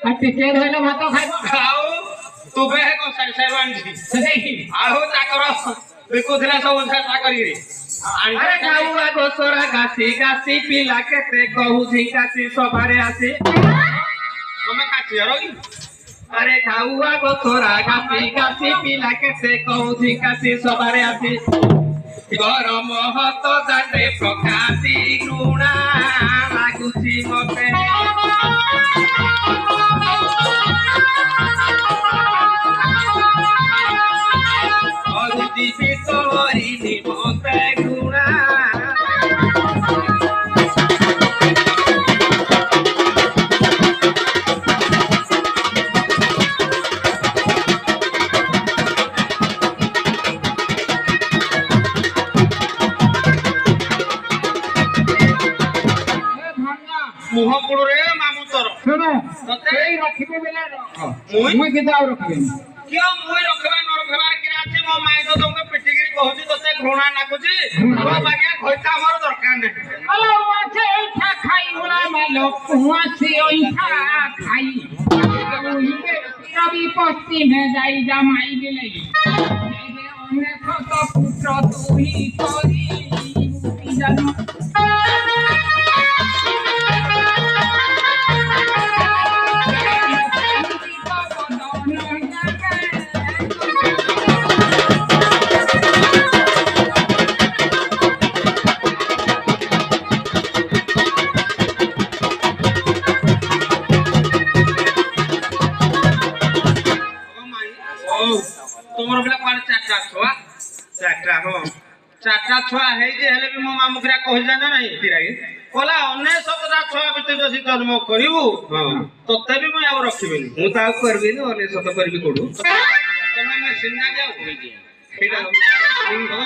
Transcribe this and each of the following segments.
ଟିକେ ଧଇଲେ ଭାତ ଖାଇବ ଆଉ ତୁ ବେ କଷାରୀ ସାହେବ ଆଣିଛି ଆଉ ତାଙ୍କର ବିକୁଥିଲା ସବୁ ଚାକରିରେ ଆରେ ଖାଉଆ ଗୋସରା ଘାସି ଘାସି ପିଲା କେତେ କହୁଛି କାଶି ସଭାରେ ଆସି ତମେ କାଚିର କି আরে খাওয়া গোছরা গাছি গাছি পিলা কেতে কৌছি কাছি সবারে আছি গরম হত জানে প্রকাশি ঘৃণা লাগুছি মতে অরুচি ভিতরি মতে ঘৃণা ମୁହଁ କୁଡୁରେ ମାମୁଁ ତୋର শুনো ତତେ এই রাখিবে বেলা রখ ମୁଇଁ মুই কিন্তু আর রাখিবে କିଅ ମୁଇଁ ରଖିବା ନ ରଖିବାର କି ଅଛି ମୋ ମାଇଁ ତ ତମକୁ ପିଟିକିରି କହୁଛି ତତେ ଘୃଣା ଲାଗୁଛି ମୋ ବାଗିଆ ଖଇତା ଆମର ଦରକାର ନାହିଁ আলো আছে এইটা খাই ওলা মালো কুয়াছি ওইটা খাই রবি পশ্চিমে যাই জামাই দিলে অনেক পুত্র তুই করি জানো তোমার পিলা কুଆଡେ ଚାରିଟା ଛୁଆ ଚାରିଟା ହଁ ଚାରିଟା ଛୁଆ ହେଇଛି ହେଲେ ବି ମୋ ମାମୁଁ କିରା କହିଲା ନା ନାହିଁ କହିଲା ଅନେଶତଟା ଛୁଆ ଭିତରେ ଯଦି ଜନ୍ମ କରିବୁ ତତେ ବି ମୁଁ ଆଉ ରଖିବିନି ମୁଁ ତ ଆଉ କରିବିନି ଅନେଶତ କରିବି କୋଉଠୁ ତମେ ମେସିନ୍ ନା ଯାଉ ସେଇଟା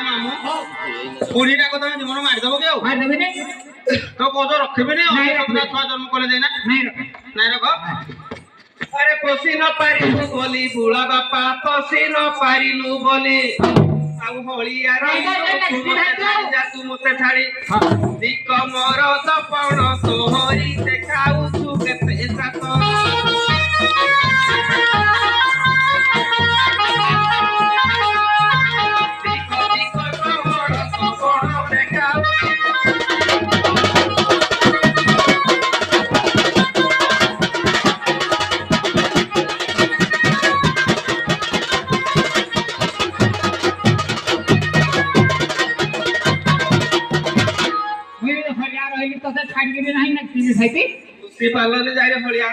ମାମୁଁ କୋଡିଟା କଥା ଜୀବନ ମାରିଦବ କି ଆଉ ମାରିଦେବିନି ତ କହୁଛ ରଖିବିନି ଅନେଶତଟା ଛୁଆ ଜନ୍ମ କଲେ ଯାଇନା ନାଇଁ ରଖ আরে পশি ন পারিলু বলি বুড়া বাপা পশি ন পারিলু বলি আউ হলিয়া যা তু মতে ছাড়ি দিক মর দপণ তোহরি দেখাউছু কেতে সাত দিক দিক তোহর দপণ দেখাউ ছাড়িয়ে নাই না কি খাইতে সে পার্লারে যাই হলিয়া